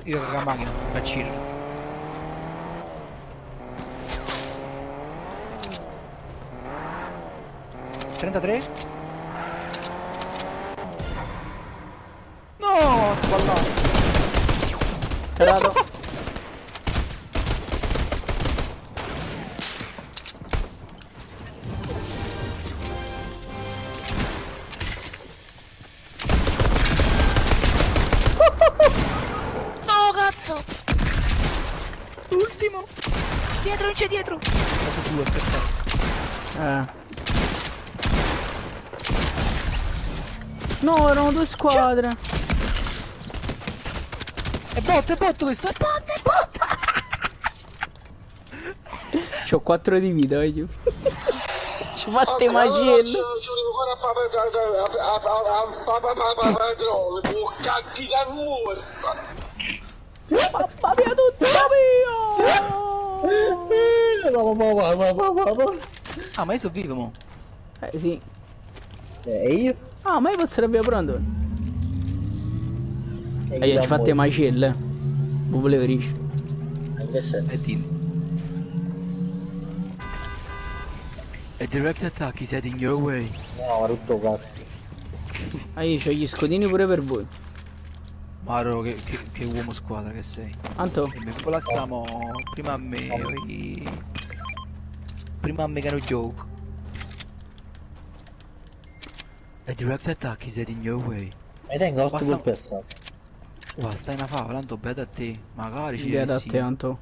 Io con la macchina, vaccino. $33? No! Ballato. Tirato. No, cazzo! L'ultimo! Dietro, non c'è dietro! Caso 2, perfetto. No, erano due squadre. È bot questo! È bot! C'ho 4 di vita, voglio. Ci fate macello. Ci volevo fare cacchi da morta. Mamma mia, tutta mia! Ah, ma io sono vivo, mo. Sì. E io? Ah, ma io posso avere pronto. E E ci fate macelle. Non volevo dire. Anche se... E dillo. A direct attack is heading your way. No, ma tutto cazzo. Ah, io c'ho gli scodini pure per voi. Maro, che uomo squadra che sei. Anto? E mi collassiamo prima a me. Prima a me che ero joke. A direct attack is heading your way. Mi tengo 8 Basta- colpi a stato. Guarda, stai una fava, tanto beata a te. Magari ci Via da avessi. te, Anto.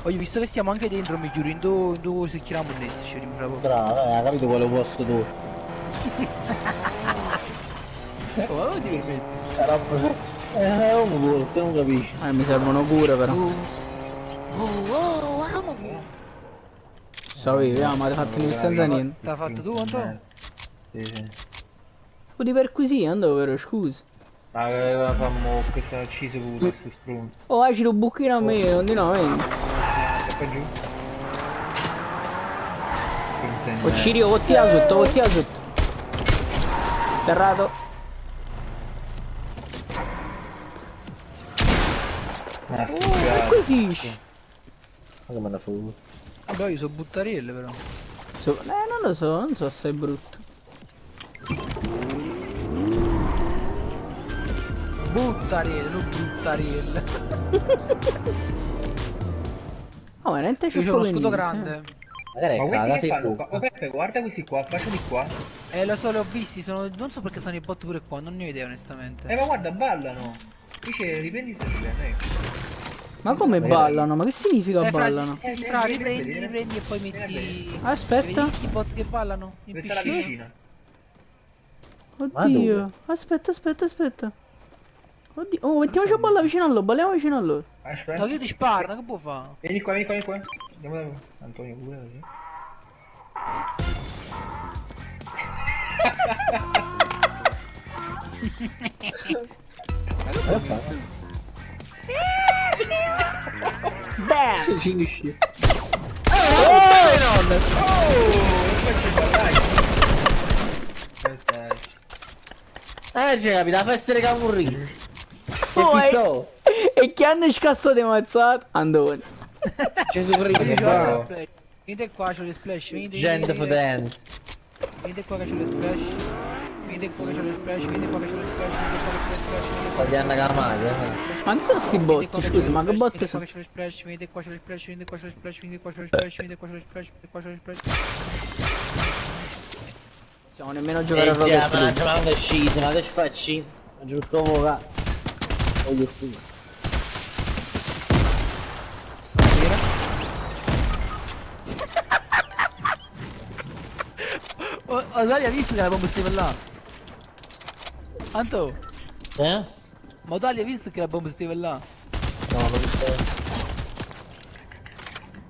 Voglio, visto che stiamo anche dentro, mi giuro, in due se chiamiamo un nezzi, ci rimbravo. Bravo, hai capito quale posto tu? Oh, ma non ti permetti? Un volo, te non capisci. Mi servono cure però. Guarda mo. So io, ma ti fatto senza niente. L'ha fatto tu, Anto? Sì. Puoi perquisire, Anto, però, scusa. Ma fammo che sono ucciso pure su sprung. Oh, acidi un buchino a me, non di no, vedi. Qua giù. Oh, Cirio, oh, tira sotto, oh, tira sotto. Terrato. Ma Oh, perquisisci. Ma come la fu? Vabbè, io so buttarelle però. Non lo so, non so se è brutto. Buttarelle, non buttarelle. Oh, ma niente c'è Io c'ho uno scudo grande. Magari Ma è questi casa che sei fanno fu. qua? Oh Peppe, guarda questi qua, faccio di qua. Lo so, li ho visti, non so perché sono i bot pure qua, non ne ho idea onestamente. Ma guarda, ballano. Dice, riprendi sempre, Ma come ballano? Ma che significa Fra, ballano? sì, fra, riprendi e poi metti... Aspetta. Vedi questi bot che ballano? In Dove sta la piscina? piscina? Oddio. Aspetta. Oddio. Oh, mettiamoci a ballare vicino a loro, balliamo vicino a loro. Aspetta. No, io ti sparo, che può fare? Vieni qua, vieni qua. Andiamo da Antonio pure così. Bam! Finisci. C'è capita, la festa dei camurrini. Che Oh, ti so? e chi hanno scasso di mazzato? Andone. Gesù Cristo. Venite Bravo. qua, c'ho le splash, venite Gente fodente. Venite qua che c'ho le splash. Venite qua che c'ho le splash, venite qua che c'ho le splash, venite qua che c'ho le splash, venite qua Voglio andare a camare, Ma che sono sti bot? Scusa, ma che bot sono? Venite qua che c'ho le splash, venite qua c'ho le splash, venite qua c'ho le splash, venite qua c'ho le splash, venite qua c'ho le splash, venite qua c'ho le splash. Siamo nemmeno a giocare a Rocket ma League. la è scesa, ma che ci facci? Giusto un cazzo. Voglio qui. Oh, Dalia, hai visto che la bomba stava là? Anto, ma Dalia, hai visto che la bomba stava là? No, non mi sto.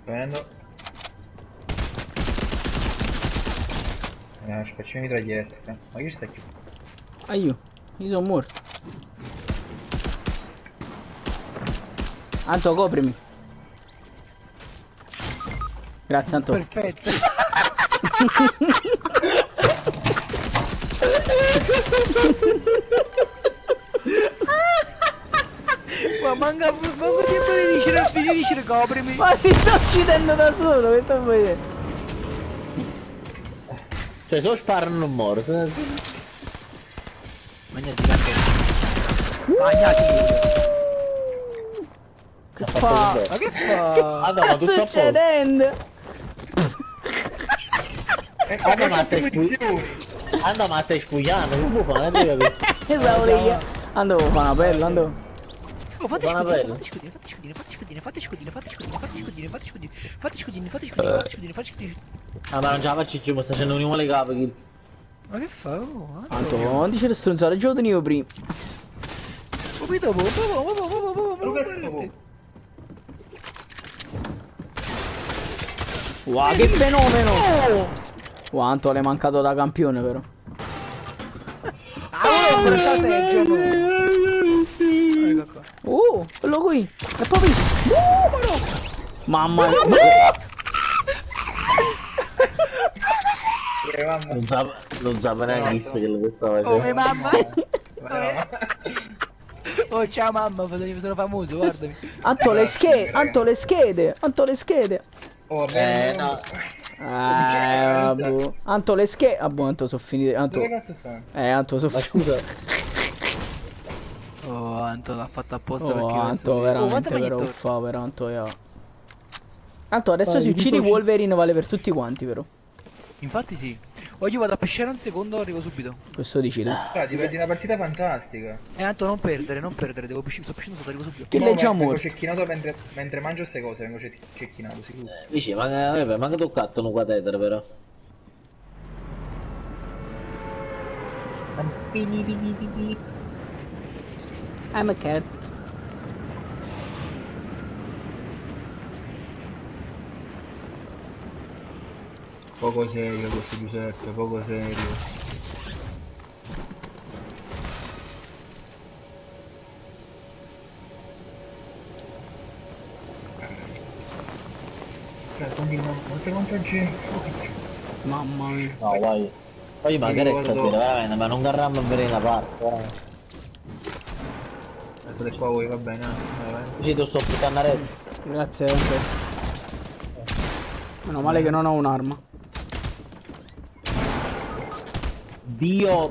Venendo. No, ci facciamo i mitragliette. Ma che stai qui? Aiuto, io sono morto. Anto, coprimi. Grazie, Anto. Perfetto. Ma Vieni, ricoprimi. Ma si sta uccidendo da solo, che sto vedendo? Cioè, se lo sparano non muore. Magnati, tanto. Magnati. Che fa? Ma che fa? Ah no, ma Sta tutto a posto. succedendo? Ah no, ma stai spugliando. Ah no, ma stai spugliando, che può fare? Devi capire. Esauria. Andavo a fare una bella, andavo. Oh, fate Buona scudine, bella. fate scudine, fate scudine, fate scudine, fate scudine, fate scudine, fate scudine, fate scudine, fate scudine, fate scudine, fate scudine, fate scudine. Ah, ma non ce la faccio più, mi sta facendo un le cape, Kill. Ma che fa? Oh, Tanto, non dice le stronzate, già lo tenevo prima. poi dopo, Wow, che fenomeno! Quanto l'hai mancato da campione, però. Ah, non sa Sergio, no. Ecco qua. Quello qui. È proprio. Mamma mia. Mamma. Non sa neanche chi che lo stava Oh, mia facendo. mamma. Oh, ciao mamma, sono famoso, guardami. Anto le schede, Anto le schede, Anto le schede. Oh, vabbè. No. Vabbè. Anto le schede. Ah, boh, Anto sono finite. Anto. Dove cazzo sta? Anto sono Ma scusa. Oh, Anto l'ha fatto apposta Oh, perché Anto, veramente, però uffa, per Anto, Anto, adesso Vai, se uccidi dico- Wolverine vale per tutti quanti, però. Infatti sì. Oh, io vado a pesciare un secondo, arrivo subito. Questo dici tu. Ti perdi una partita fantastica. Anto, non perdere, devo sto pescando sotto, arrivo subito. Che lei è già Vengo morto. cecchinato mentre mangio ste cose, vengo cecchinato, sicuro. Dici, ma che toccato un catetere, però. I'm a cat. Poco serio questo Giuseppe, poco serio. Quanta gente. Mamma mia. No, vai. Poi magari ricordo- stasera, veramente, ma non garrammo a bere una parte, veramente. State qua voi, va bene, vai. Ci tu sto puttana rete. Grazie, Anto. Meno male che non ho un'arma. Dio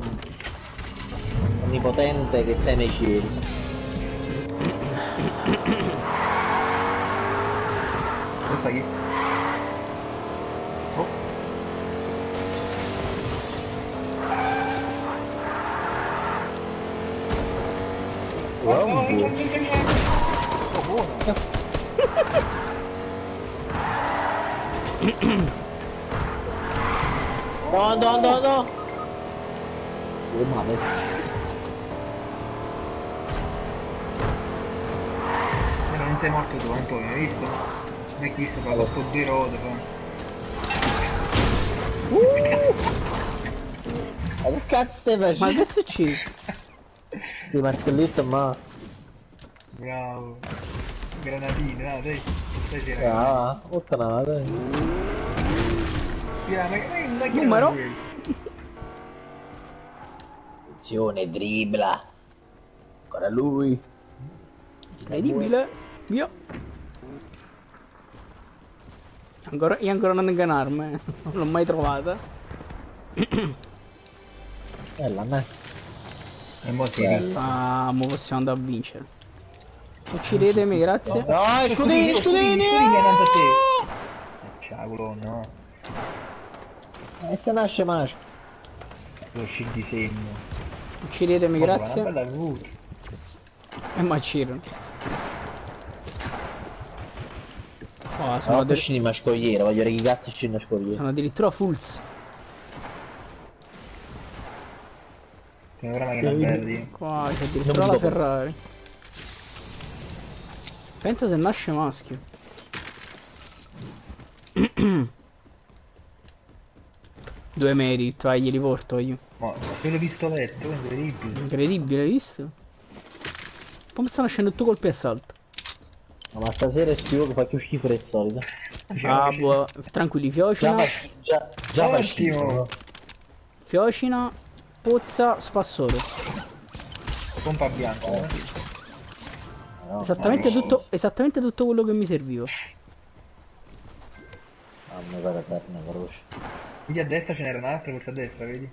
onnipotente che sei nei cieli. Questa chi sta? Oh. Wow. Oh, buono. No, no, no, no. Oh, ma pezzi. Non sei morto tu, Antonio, hai visto? Non è che visto, fa troppo due rode, fa. Ma che cazzo stai Ma facendo? che succede? Ti martelletto, ma... Bravo. Granatine, dai, dai c'era. Ah, puttana, dai. Ma Numero? Attenzione, dribbla. Ancora lui. Incredibile. Via. Io ancora non tengo un'arma, non l'ho mai trovata. Bella, me. E mo si Ah, mo possiamo andare a vincere. Uccidetemi, grazie. No, scudini, scudini! Scudini davanti a te. Ciao, no. E se nasce maschio. Lo sci di segno. Uccidetemi, Una grazie. bella route. E m'accirono. Oh, Sono piscini ma scogliere, voglio vedere chi cazzo scende a scogliere. sono addirittura fulls. Tieni una macchina verdi. Qua c'è addirittura la Ferrari. Pensa se nasce maschio. 2 merit, vai, glieli porto io. Ma quello pistoletto, è incredibile. Incredibile, hai visto? Come stanno nascendo tutti colpi a salto? No, ma stasera è schifo che fa più schifo del solito. Ah, boh, tranquilli, Fiocina, Già fa Ottimo. schifo. no? Esattamente tutto quello che mi serviva. Ah, mi pare eterna croce. Vedi a destra ce n'era un altro, forse a destra, vedi?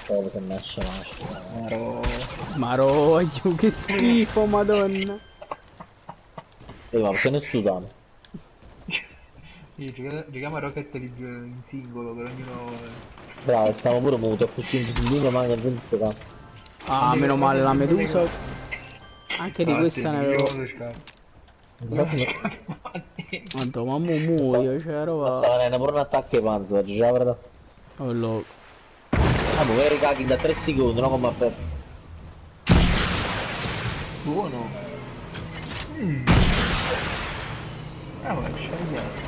Stavo che nasce. Maro. Maro, aiuto, che schifo, madonna. Ma perché ne studiamo? Giochiamo a Rocket League in singolo per ognuno. Bravo, stiamo pure muti, ho fucito in lingua, ma che non sto cazzo. Ah, meno male la medusa. Anche di questa ne avevo. Quanto mamma muoio, c'è roba. Stava venendo pure un attacco ai panza, oggi, la verità. Oh, lo... Ah, ma veri caghi da 3 secondi, no come aperto. Buono. Bravo, vediamo.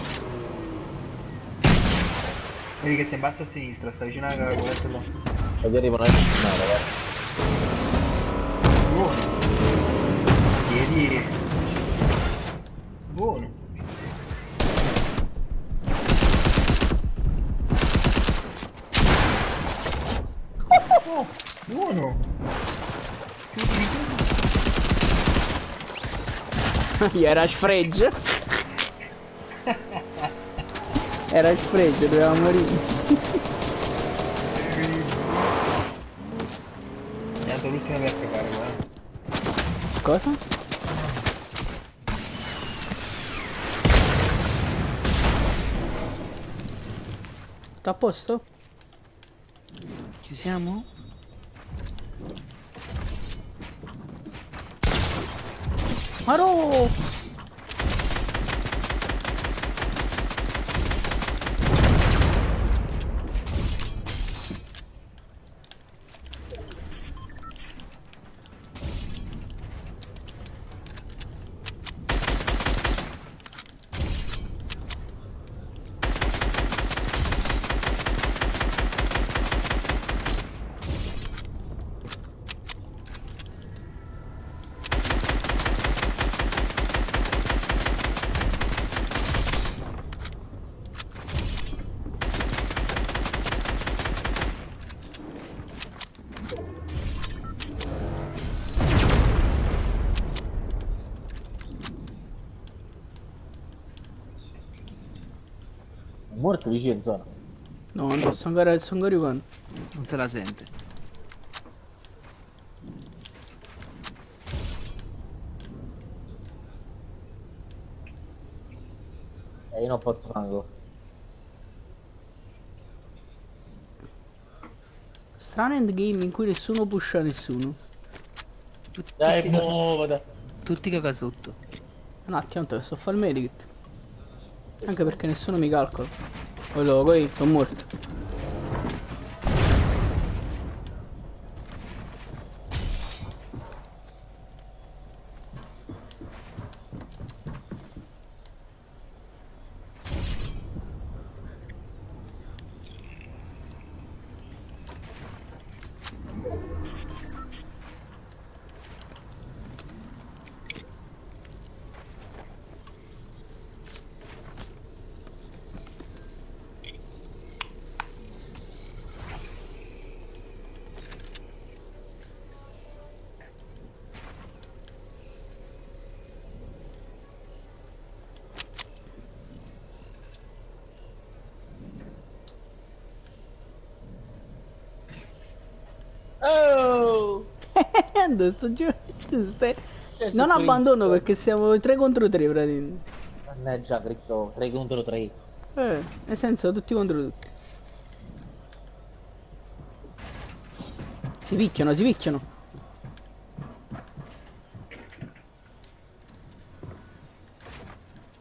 Vedi che sei in basso a sinistra, sta vicino alla cavoletta là. Ed arriva una settimana, ragazzi. Buono. Vedi. Buono. Oh, buono. Era sfregio. Era sfregio, doveva morire. Mi ha dato l'ultima per preparare, guarda. Cosa? Tutto a posto? Ci siamo? Maro! È morto vicino in zona. No, non sono arrivando. Non se la sente. E io non posso manco. Strano endgame in cui nessuno pusha nessuno. Dai, muovete. Tutti caga sotto. Un attimo, tanto che sto a fare il medikit. Anche perché nessuno mi calcola. Allora, poi sono morto. Oh! Adesso giù. Non abbandono perché siamo 3 contro 3 praticamente. Mannaggia Cristo, 3 contro 3. Nel senso tutti contro tutti. Si picchiano, si picchiano.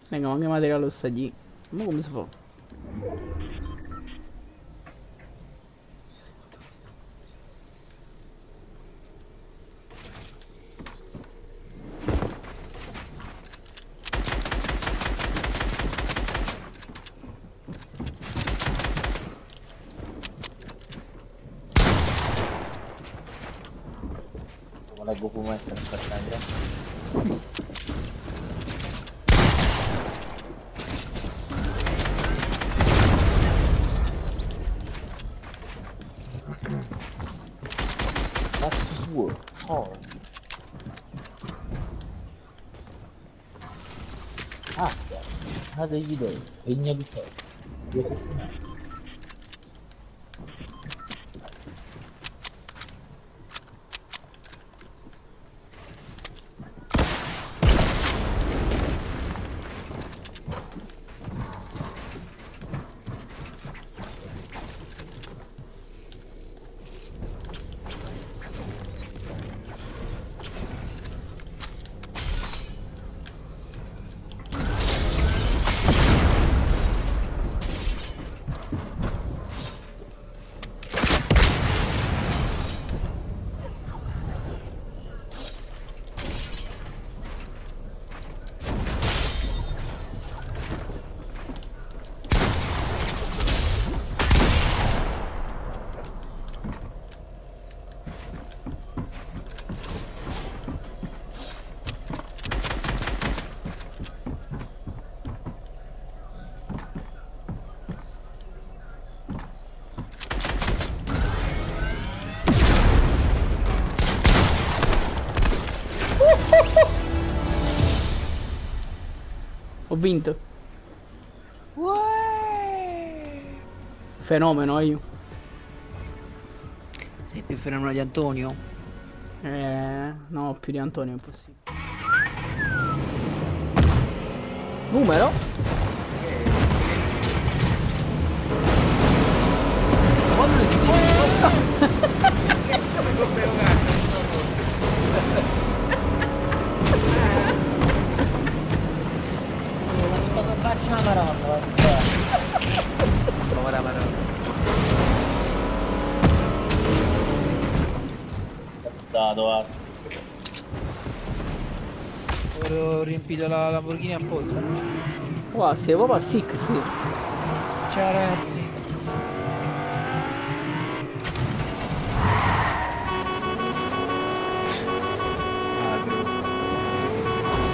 Venga, ma che materiale lo sta lì? Ma come si fa? Come leggo fumetto nel frattempo. Cazzo suo. Oh. Ah, ha degli dei, regno di te. 2 settimane. Ho vinto. Uè! Fenomeno io. Sei più fenomeno di Antonio? No, più di Antonio è impossibile. Numero? Quando si dice? Faccio una maronna, Povera parola. Cazzato, va. Ho riempito la Lamborghini apposta. Wow, sei proprio a sick, sì. Ciao ragazzi.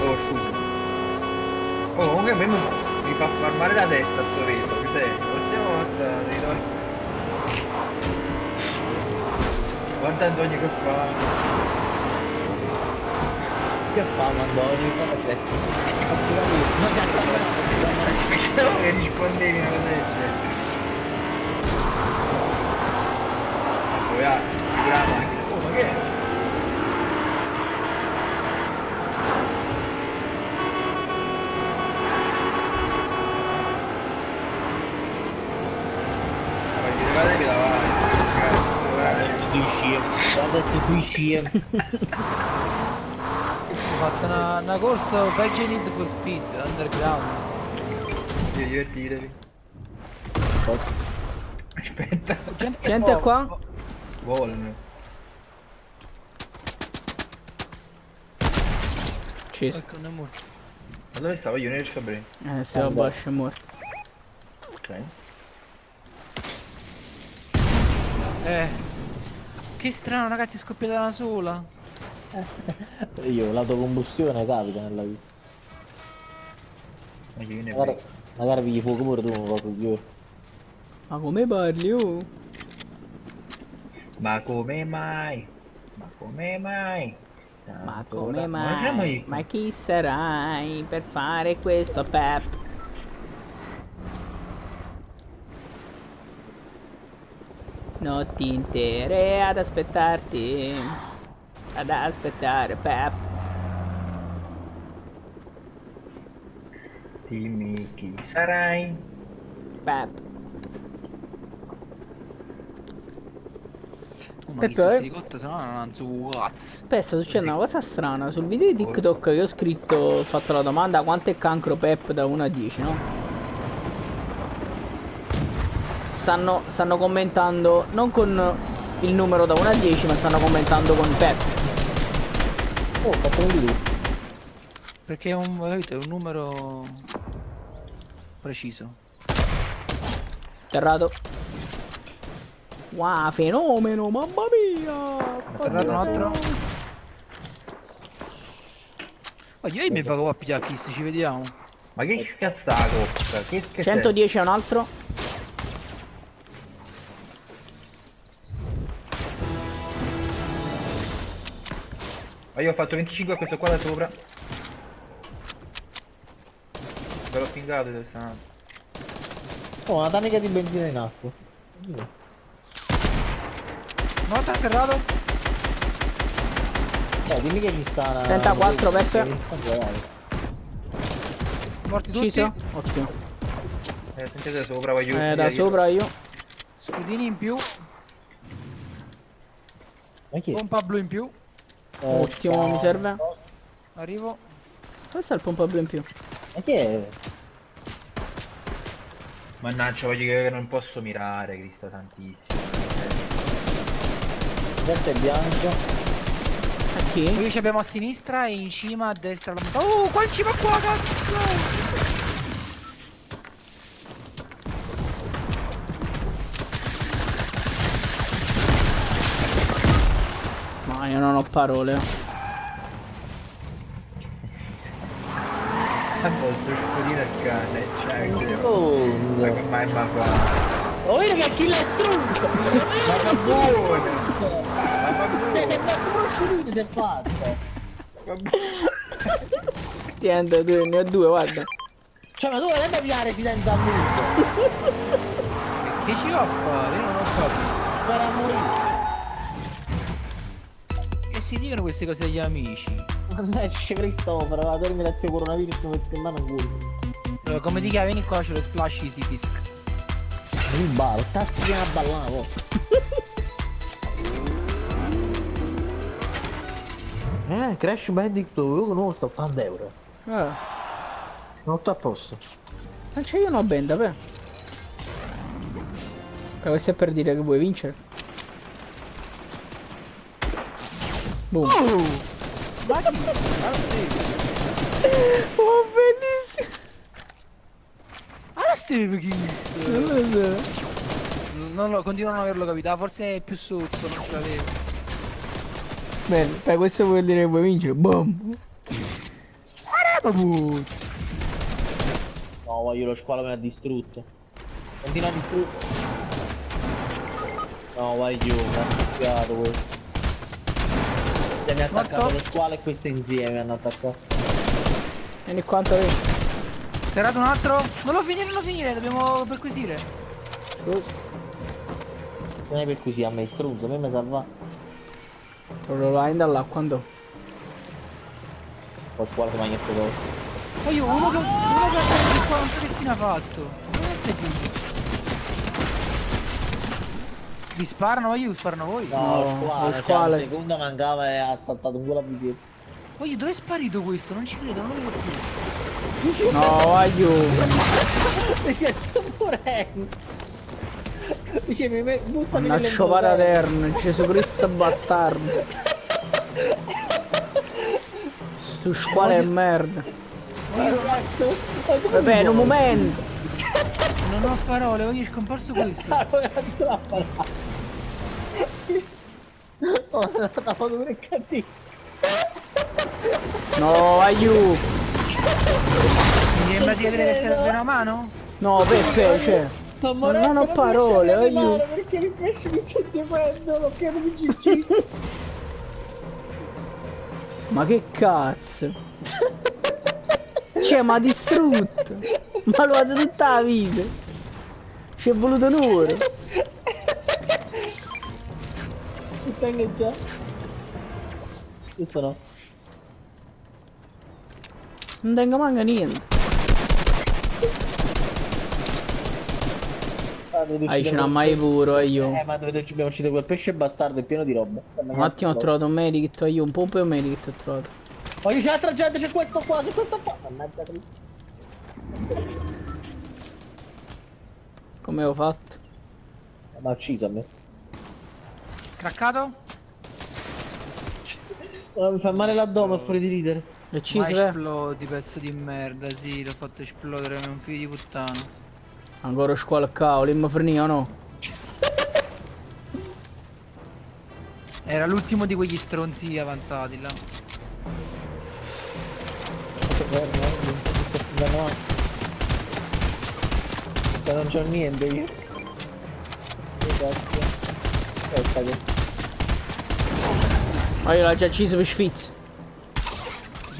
Oh, scusa. Oh, comunque mi fa far male la testa sto reso, mi sei? La prossima volta devi trovare. Guarda Antonio che fa. Che fa Mandoni? Cosa c'è? Pensavo che rispondevi una cosa del genere. Poi figura la macchina. Oh, ma che è? Ma gli levate che davanti, cazzo, guarda. Guarda tu scemo. Ho fatto una corsa Veggie Need for Speed Underground. Divertitevi. Aspetta. Gente qua? Volano. Sceso. Ecco, non è morto. Ma dove stavo io? Non riesco a bere. Se la Bosch è morto. Ok. Che strano ragazzi, è scoppiata da sola. Io, l'autocombustione capita nella vita. Ma che ne Magari, frega. magari pigli fuoco pure tu, proprio io. Ma come parli, oh? Ma come mai? Ma come mai? Ma Tanto come da- Ma non c'è mai? mai- Ma chi sarai per fare questo, Pep? Notti intere ad aspettarti. Ad aspettare, Pep. Dimmi chi sarai? Pep. Oh, ma Peppe, chi sto di cotta se no non su cazzo. Aspetta, sta succedendo una cosa strana. Sul video di TikTok che ho scritto, ho fatto la domanda quanto è cancro Pep da 1 a 10, no? Stanno commentando non con il numero da 1 a 10, ma stanno commentando con Pep. Oh, ho fatto un video. Perché è capito, è un numero preciso. Terrato. Wow, fenomeno, mamma mia! Terrato un altro. Oh, io mi fa a pigliare chi ci vediamo. Ma che scazzato? Che sei? 110 è un altro. Ma io ho fatto 25 a questo qua da sopra. Ve l'ho pingato dove sta. Oh, una tanica di benzina in acqua. Morto atterrato. Dimmi che ci sta una... 34 Peppe. Che sta giocando. Morti tutti. Ucciso? Ottimo. Sentite da sopra, voglio Da sopra io. Scudini in più. Ma chi è? Pompa blu in più. Ottimo, mi serve. Arrivo. Dove sta il pompa blu in più? Ma chi è? Mannaggia, voglio che non posso mirare, Cristo santissimo. Questo è bianco. A chi? Qui ci abbiamo a sinistra e in cima a destra la montagna. Oh, qua in cima qua, cazzo! Ma io non ho parole. A posto, scudino al cane, cioè, ma Oh, come ma qua? oh, che chi l'ha strunto? Ma va buono! Si è fatto uno scudino, si è fatto. Niente, ne ho due, guarda. Cioè, ma tu non è da pigliare senza amico. Che ci va a fare? Io non ho capito. Per morire. Che si dicono queste cose agli amici? Mannaggia Cristoforo, la terminazione coronavirus mi mette in mano un culo. Come ti chiami? Vieni qua, c'è lo splash easy disc. Mi ballo, tasti che a ballare una volta. Crash Bandicoot, io conosco 80 euro. Non sto a posto. Non c'è io una benda, per. Questo è per dire che vuoi vincere. Boom. Ma chi? Oh, bellissimo. Ah, Steve Kiss! Non lo so. Non lo, continuo a non averlo capito. Ah, forse è più sotto, non ce l'avevo. Bene, per questo vuol dire che vuoi vincere. Boom. No, voglio lo squalo mi ha distrutto. Continua a distrutto. No, vai giù, mi ha picchiato questo. Cioè, mi ha attaccato Morto. lo squalo e questo insieme hanno attaccato. Vieni qua, Antonio. Serrato un altro? Non lo finire, dobbiamo perquisire. Non è per così, a me distrutto, a me mi salva. Te lo vai da quando? Lo squalo si mangia tutto dopo. Poi io uno che ha qua non so che fine ha fatto. Non è finito. Vi sparano io, sparano voi? No, lo No, squalo, lo cioè, squalo. un secondo mancava e ha saltato un culo a visiero. Poi io dove è sparito questo? Non ci credo, non lo vedo più. No, vai giù. Dice, sto morendo. Dice, buttami Una sciopata eterna, Gesù Cristo bastardo. Sto squalo è merda. Vabbè, un momento. Non ho parole, oggi è scomparso questo. Oh, stavo pure cattivo. No, vai giù. Mi sembra di avere che serve una mano? No, Peppe, cioè. Sto Non ho parole, vai giù. perché il pesce mi sta seguendo, lo chiamo di GG. Ma che cazzo? Cioè, ma ha distrutto. Ma lo ha dato tutta la vita. Ci è voluto un'ora. Mi tengo già. Questo no. Non tengo manca niente. Ah, ce n'ha mai puro, io. Ma dove abbiamo ucciso quel pesce bastardo è pieno di roba. Un attimo ho trovato un medikit, io un pompo e un medikit ho trovato. Ma c'è altra gente, c'è questo qua, c'è questo qua. Mannaggia Cristo. Come ho fatto? Ma ha ucciso a me. Craccato? Oh, mi fa male l'addome fuori di ridere. L'ho Ma ucciso, esplodi, pezzo di merda, sì, l'ho fatto esplodere come un figlio di puttana. Ancora squalo a cavolo, mi frenia o no? Era l'ultimo di quegli stronzi avanzati là. Non c'ho niente io. Aspetta che... Ma io l'ho già ucciso per Sfizio.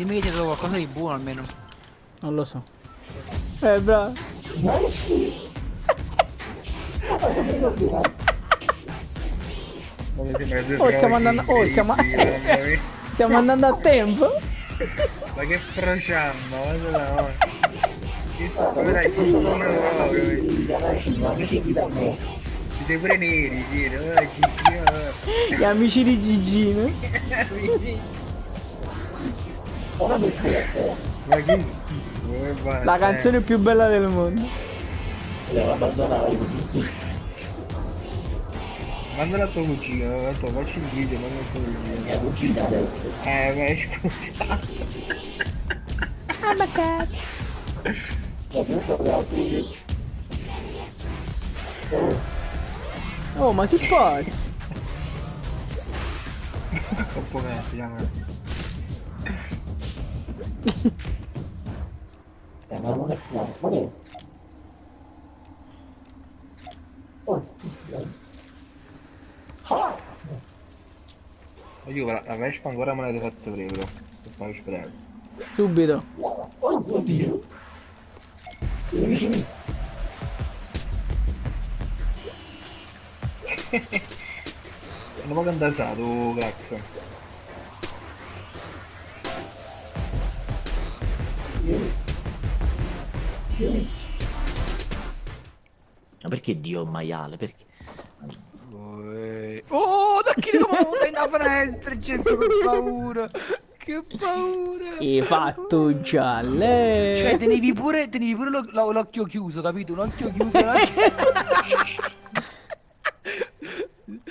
Dimmi che ti trovo qualcosa di buono almeno. Non lo so. Bravo. Come sembra due Oh, stiamo proci, andando. Oh, stiamo. mamma mia. Stiamo andando a tempo. Ma che prociamma, guarda là. Che povera Gigino. Siete pure neri, sì, no? Gigino. Gli amici di Gigino. Ma che schifo, La canzone più bella del mondo. Mandala a tua cugina, tanto facci il video, manda a tua cugina. Mia cugina adesso. Ma scusa. Oh, ma si spazza. Un po' cazzo, chiama. Io la Vespa ancora me l'avete fatto prima, per fare sperare. Subito. Non può andare tu, Claxon. Ma perché Dio maiale? Perché? Oh, da chi come monta in da finestra, Gesù, che paura. Che paura. Hai fatto gialle. Cioè, tenevi pure l'occhio chiuso, capito? Un occhio chiuso.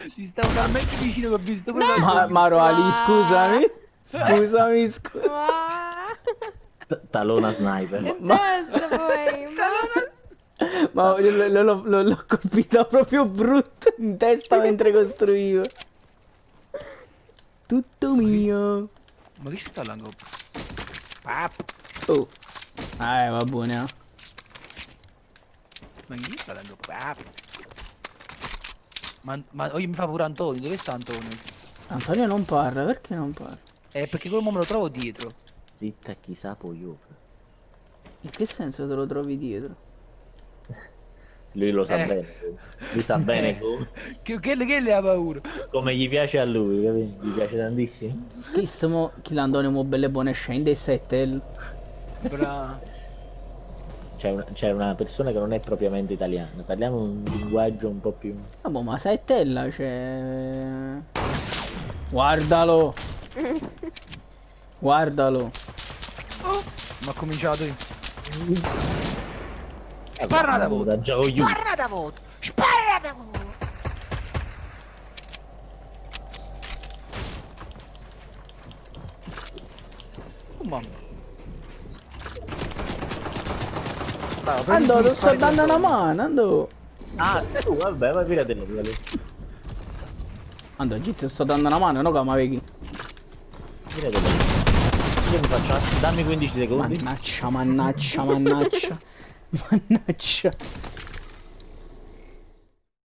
Si stavo talmente vicino che ho visto pure l'occhio chiuso. Maro Ali, scusami. Scusami. Talona sniper. Basta poi. Ma l'ho colpito proprio brutto in testa mentre costruivo. Tutto mio. Ma che ci sta là? Pap. Oh. Va buone. Ma che sta là? Pap. Ma oggi mi fa pure Antonio, dove sta Antonio? Antonio non parla, perché non parla? Perché quel mo me lo trovo dietro. Zitta, chissà poi io. In che senso te lo trovi dietro? Lui lo sa bene. Lui sa bene Che le ha paura? come gli piace a lui, capito? Gli piace tantissimo. Chi l'Antonio mo belle buone scende e 7. Bra. C'è una persona che non è propriamente italiana. Parliamo un linguaggio un po' più. Ah boh, ma 7 c'è. Guardalo. Guardalo. Oh, ma ha cominciato io. Spara da voto. Spara da voto. Spara da voto. Oh mamma. Ando, sto dando una mano, ando. Ah, tu, vabbè, ma piratelo. Ando, ti sto dando una mano, no che mi vedi? Piratelo. Io mi faccio. Dammi 15 secondi. Mannaggia. Mannaggia.